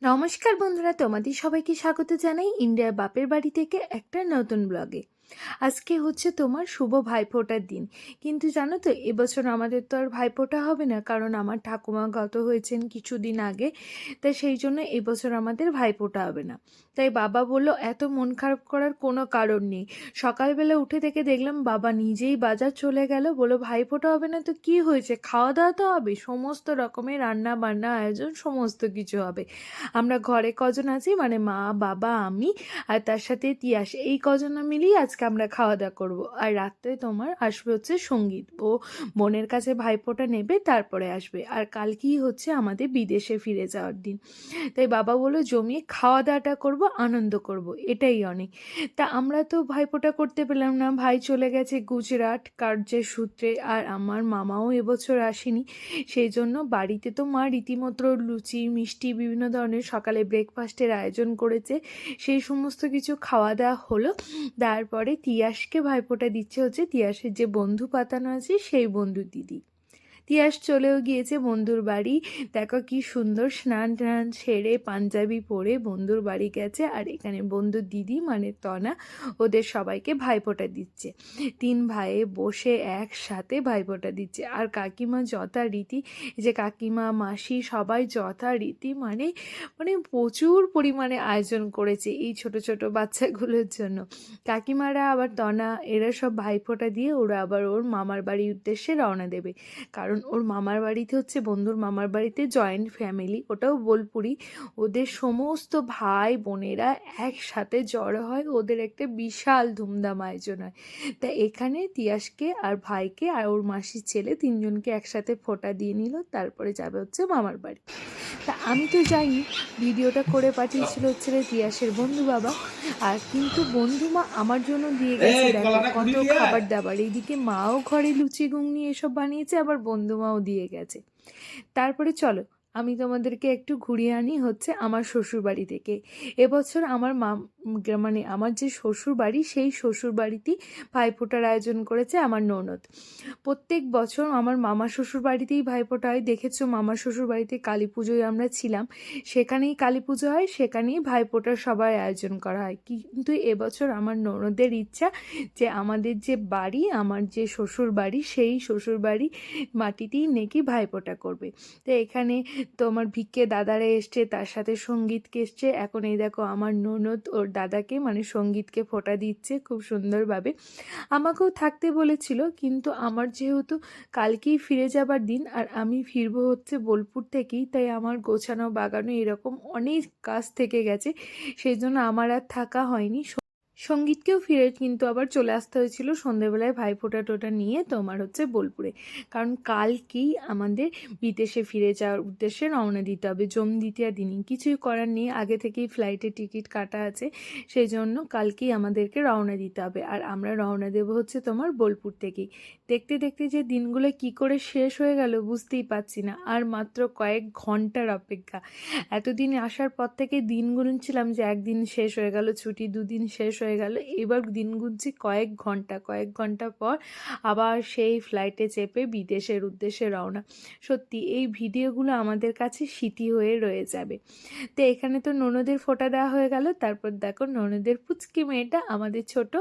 নমস্কার বন্ধুরা, তোমাদের সবাইকে স্বাগত জানাই ইন্ডিয়ার বাপের বাড়ি থেকে একটা নতুন ব্লগে। আজকে হচ্ছে তোমার শুভ ভাইফোঁটার দিন, কিন্তু জানো তো এবছর আমাদের তো আর ভাইফোঁটা হবে না, কারণ আমার ঠাকুমা গত হয়েছেন কিছুদিন আগে। তাই সেই জন্য এবছর আমাদের ভাইফোঁটা হবে না। তাই বাবা বলল এত মন খারাপ করার কোনো কারণ নেই। সকালবেলা উঠে থেকে দেখলাম বাবা নিজেই বাজার চলে গেল, বললো ভাইফোঁটা হবে না তো কি হয়েছে, খাওয়া দাওয়া তো হবে, সমস্ত রকমের রান্না বান্না আয়োজন সমস্ত কিছু হবে। আমরা ঘরে কজন আছি, মানে মা বাবা আমি আর তার সাথে তিয়াস, এই কজন মিলেই আজকে আমরা খাওয়া দাওয়া করবো। আর রাত্রে তোমার আসবে হচ্ছে সঙ্গীত, ও বোনের কাছে ভাইফোঁটা নেবে তারপরে আসবে। আর কালকেই হচ্ছে আমাদের বিদেশে ফিরে যাওয়ার দিন। তাই বাবা বললো জমিয়ে খাওয়া দাওয়াটা করবো, আনন্দ করব, এটাই অনেক। তা আমরা তো ভাইফোঁটা করতে পেলাম না, ভাই চলে গেছে গুজরাট কার্যের সূত্রে, আর আমার মামাও এবছর আসেনি। সেই জন্য বাড়িতে তো মা রীতিমতো লুচি মিষ্টি বিভিন্ন ধরনের সকালে ব্রেকফাস্টের আয়োজন করেছে, সেই সমস্ত কিছু খাওয়া দাওয়া হলো। তারপরে তিয়াসকে ভাইফোঁটা দিচ্ছে হচ্ছে তিয়াসের যে বন্ধু পাতানো আছে সেই বন্ধুর দিদি। তিয়াস চলেও গিয়েছে বন্ধুর বাড়ি। দেখো কি সুন্দর স্নান টান সেরে পাঞ্জাবি পরে বন্ধুর বাড়ি গেছে, আর এখানে বন্ধুর দিদি মানে তনা ওদের সবাইকে ভাইফোঁটা দিচ্ছে। তিন ভাইয়ে বসে একসাথে ভাইফোঁটা দিচ্ছে। আর কাকিমা যথারীতি, যে কাকিমা মাসি সবাই যথারীতি মানে মানে প্রচুর পরিমাণে আয়োজন করেছে এই ছোট ছোট বাচ্চাগুলোর জন্য। কাকিমারা আবার তনা এরা সব ভাইফোঁটা দিয়ে ওরা আবার ওর মামার বাড়ির উদ্দেশ্যে রওনা দেবে, কারণ ওর মামার বাড়িতে হচ্ছে বন্ধুর মামার বাড়িতে জয়েন্ট ফ্যামিলি, ওটাও বোলপুরি। ওদের সমস্ত ভাই বোনেরা একসাথে জড়ো হয়, ওদের একটা বিশাল ধুমধাম আয়োজন হয়। তা এখানে তিয়াসকে আর ভাইকে আর ওর মাসির ছেলে তিনজনকে একসাথে ফোঁটা দিয়ে নিল, তারপরে যাবে হচ্ছে মামার বাড়ি। তা আমি তো যাইনি, ভিডিওটা করে পাঠিয়েছিল হচ্ছে তিয়াসের বন্ধু বাবা। আর কিন্তু বন্ধু মা আমার জন্য দিয়ে গেছে দেখো কত খাবার দাবার, এইদিকে মাও ঘরে লুচি ঘুগনি এসব বানিয়েছে, আবার বন্ধু মাও দিয়ে গেছে। তারপরে চলো আমি তোমাদেরকে একটু ঘুরিয়ে আনি হচ্ছে আমার শ্বশুর বাড়ি থেকে। এবছর আমার মানে আমার যে শ্বশুর বাড়ি সেই শ্বশুর বাড়িতেই ভাইফোঁটার আয়োজন করেছে আমার ননদ। প্রত্যেক বছর আমার মামা শ্বশুর বাড়িতেই ভাইফোঁটা হয়, দেখেছো মামা শ্বশুর বাড়িতে কালী পুজোয় আমরা ছিলাম, সেখানেই কালী পুজো হয়, সেখানেই ভাইফোঁটার সবাই আয়োজন করা হয়। কিন্তু এবছর আমার ননদের ইচ্ছা যে আমাদের যে বাড়ি, আমার যে শ্বশুর বাড়ি সেই শ্বশুর বাড়ি মাটিতেই নাকি ভাইফোঁটা করবে। তো এখানে তোমার ভিক্ষে দাদারা এসছে, তার সাথে সঙ্গীতকে এসছে। এখন এই দেখো আমার ননদ ওর দাদাকে মানে সঙ্গীতকে ফোঁটা দিচ্ছে খুব সুন্দরভাবে। আমাকেও থাকতে বলেছিল, কিন্তু আমার যেহেতু কালকেই ফিরে যাবার দিন আর আমি ফিরবো হচ্ছে বোলপুর থেকেই, তাই আমার গোছানো বাগানো এরকম অনেক কাজ থেকে গেছে, সেই জন্য আমার আর থাকা হয়নি। সঙ্গীতকেও ফিরে কিন্তু আবার চলে আসতে হয়েছিল সন্ধেবেলায় ভাইফোঁটা টোটা নিয়ে তোমার হচ্ছে বোলপুরে, কারণ কালকেই আমাদের বিদেশে ফিরে যাওয়ার উদ্দেশ্যে রওনা দিতে হবে। দ্বিতীয় দিনই কিছুই করার নেই, আগে থেকেই ফ্লাইটের টিকিট কাটা আছে, সেই জন্য কালকেই আমাদেরকে রওনা দিতে হবে। আর আমরা রওনা দেবো হচ্ছে তোমার বোলপুর থেকেই। দেখতে দেখতে যে দিনগুলো কি করে শেষ হয়ে গেল বুঝতেই পারছি না, আর মাত্র কয়েক ঘন্টার অপেক্ষা। এতদিন আসার পর থেকে দিন গুনছিলাম যে একদিন শেষ হয়ে গেল ছুটি, দুদিন শেষ হয়ে গেল, এবার দিন গুনছি কয়েক ঘন্টা পর আবার সেই ফ্লাইটে চেপে বিদেশের উদ্দেশ্যে রওনা। সত্যি এই ভিডিওগুলো আমাদের কাছে স্মৃতি হয়ে রয়ে যাবে। তো এখানে তো ননদের ফোঁটা দেওয়া হয়ে গেল, তারপর দেখো ননদের পুচকি মেয়েটা আমাদের ছোট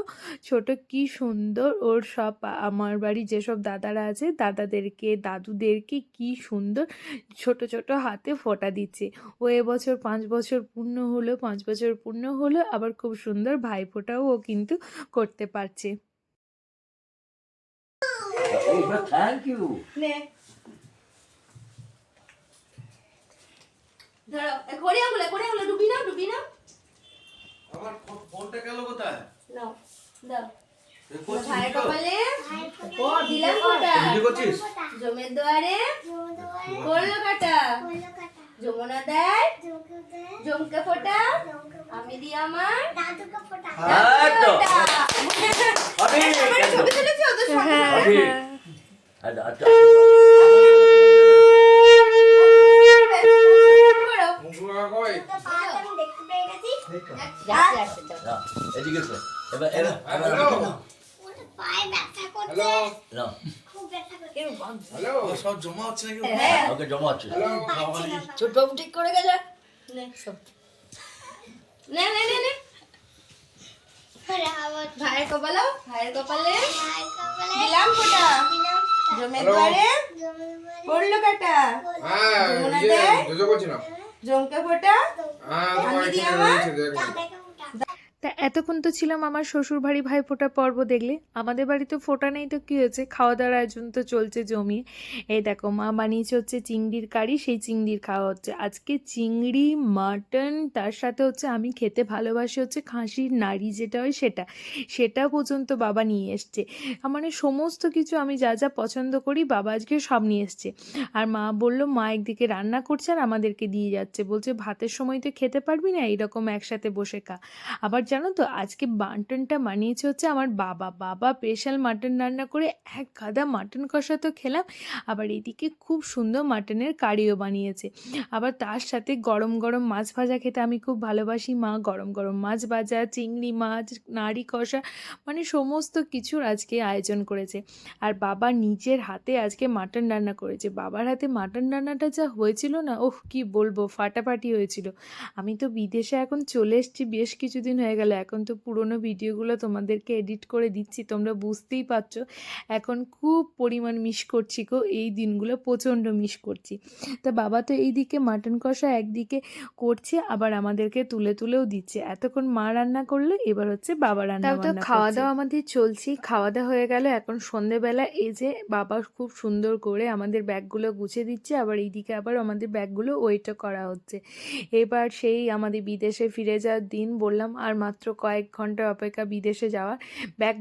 ছোট কি সুন্দর ওর সব আমার বাড়ি যেসব দাদারা আছে দাদাদেরকে দাদুদেরকে কি সুন্দর ছোট ছোট হাতে ফোঁটা দিচ্ছে। ও এবছর 5 বছর পূর্ণ হলো, আবার খুব সুন্দর ভাইফোঁটাও ও কিন্তু করতে পারছে। Thank you. ডুবি না আমার ফোনটা গেল কোথায়? নাও দাও ভাই কপালে দিলাম ফোঁটা, ভিডিও করছিস? জমের দুয়ারে করলো কাটা, যমুনা দেয় জমকে ফোঁটা, আমি দিই আমার দাদুকে ফোঁটা। হ্যাঁ তো আরে ছবি তুলেছি ওদের সাথে। আচ্ছা এদিকে তো এবার এরা পায়ে ব্যথা করছে, না খুব ব্যথা করছে। হ্যালো সব জমা হচ্ছে নাকি? ওকে জমা হচ্ছে। ছোট বাবু ঠিক করে গেছে। নে সব নে নে নে নে ভাইয়ের কপালে দিলাম ফোঁটা জমের দুয়ারে পড়লো কাটা যমুনা দেয় জমকে ফোঁটা আমি দিই আমার তা এতক্ষণ তো ছিলাম আমার শ্বশুর বাড়ি ভাইফোঁটা পর্ব দেখলে। আমাদের বাড়িতে ফোঁটা নেই তো কী হয়েছে, খাওয়া দাওয়ার আয়োজন তো চলছে জমিয়ে। এই দেখো মা বানিয়েছে হচ্ছে চিংড়ির কারি, সেই চিংড়ির খাওয়া হচ্ছে আজকে। চিংড়ি, মাটন, তার সাথে হচ্ছে আমি খেতে ভালোবাসি হচ্ছে খাসির নাড়ি যেটা হয় সেটা পর্যন্ত বাবা নিয়ে এসছে। মানে সমস্ত কিছু আমি যা যা পছন্দ করি বাবা আজকে সব নিয়ে এসছে। আর মা বললো মা একদিকে রান্না করছে আর আমাদেরকে দিয়ে যাচ্ছে, বলছে ভাতের সময় তো খেতে পারবি না, এরকম একসাথে বসে খা। আবার জানো তো আজকে মাটনটা বানিয়েছে হচ্ছে আমার বাবা স্পেশাল মাটন রান্না করে এক গাদা মাটন কষা তো খেলাম। আবার এদিকে খুব সুন্দর মাটনের কারিও বানিয়েছে। আবার তার সাথে গরম গরম মাছ ভাজা খেতে আমি খুব ভালোবাসি। মা গরম গরম মাছ ভাজা, চিংড়ি মাছ, নাড়ি কষা, মানে সমস্ত কিছুর আজকে আয়োজন করেছে। আর বাবা নিজের হাতে আজকে মাটন রান্না করেছে। বাবার হাতে মাটন রান্নাটা যা হয়েছিল না, ওহ কি বলবো, ফাটাফাটি হয়েছিল। আমি তো বিদেশে এখন চলে এসেছি, বেশ কিছুদিন হয়ে গেল। এখন তো পুরোনো ভিডিওগুলো তোমাদেরকে এডিট করে দিচ্ছি, তোমরা বুঝতেই পারছো। এখন খুব পরিমাণ মিস করছি গো, এই দিনগুলো প্রচণ্ড মিস করছি। তা বাবা তো এইদিকে মাটন কষা একদিকে করছে, আবার আমাদেরকে তুলেও দিচ্ছে। এতক্ষণ মা রান্না করলো, এবার হচ্ছে বাবা রান্না বান্না করছে। খাওয়া দাওয়া আমাদের চলছে, খাওয়া দাওয়া হয়ে গেল। এখন সন্ধেবেলা এই যে বাবা খুব সুন্দর করে আমাদের ব্যাগগুলো গুছিয়ে দিচ্ছে, আবার এইদিকে আবার আমাদের ব্যাগগুলো ওয়েটও করা হচ্ছে। এবার সেই আমাদের বিদেশে ফিরে যাওয়ার দিন, বললাম আর মাত্র কয়েক ঘন্টা অপেক্ষা বিদেশে যাওয়ার। ব্যাগ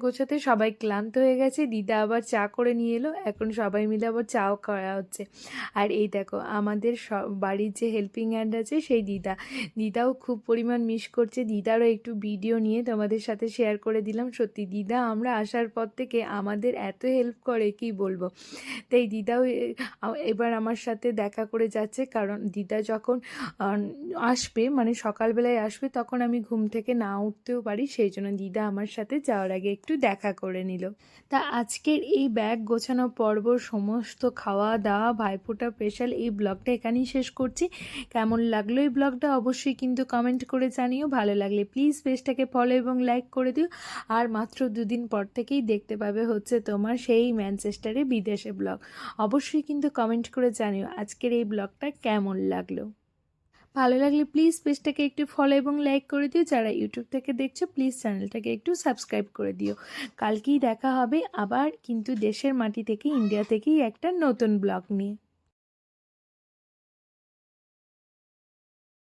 গোছাতে সবাই ক্লান্ত হয়ে গেছে। দিদা আবার চা করে নিয়ে এলো, এখন সবাই মিলে আবার চাও করা হচ্ছে। আর এই দেখো আমাদের বাড়ির যে হেল্পিং হ্যান্ড আছে সেই দিদাও খুব পরিমাণ মিস করছে। দিদারও একটু ভিডিও নিয়ে তোমাদের সাথে শেয়ার করে দিলাম। সত্যি দিদা আমরা আসার পর থেকে আমাদের এত হেল্প করে কি বলবো। তাই দিদাও এবার আমার সাথে দেখা করে যাচ্ছে, কারণ দিদা যখন আসবে, মানে সকালবেলায় আসবে, তখন আমি ঘুম থেকে না উঠতেও পারি, সেই জন্য দিদা আমার সাথে যাওয়ার আগে একটু দেখা করে নিল। তা আজকের এই ব্যাগ গোছানো পর্ব, সমস্ত খাওয়া দাওয়া, ভাইফোঁটা স্পেশাল এই ব্লগটা এখানেই শেষ করছি। কেমন লাগলো এই ব্লগটা অবশ্যই কিন্তু কমেন্ট করে জানিও। ভালো লাগলে প্লিজ পেজটাকে ফলো এবং লাইক করে দিও। আর মাত্র 2 দিন পর থেকেই দেখতে পাবে হচ্ছে তোমার সেই ম্যানচেস্টারে বিদেশে ব্লগ। অবশ্যই কিন্তু কমেন্ট করে জানিও আজকের এই ব্লগটা কেমন লাগলো। ভালো লাগলে প্লিজ পেজটাকে একটু ফলো এবং লাইক করে দিও। যারা ইউটিউব থেকে দেখছো প্লিজ চ্যানেলটাকে একটু সাবস্ক্রাইব করে দিও। কালকেই দেখা হবে আবার কিন্তু দেশের মাটি থেকে, ইন্ডিয়া থেকেই একটা নতুন ব্লগ নিয়ে।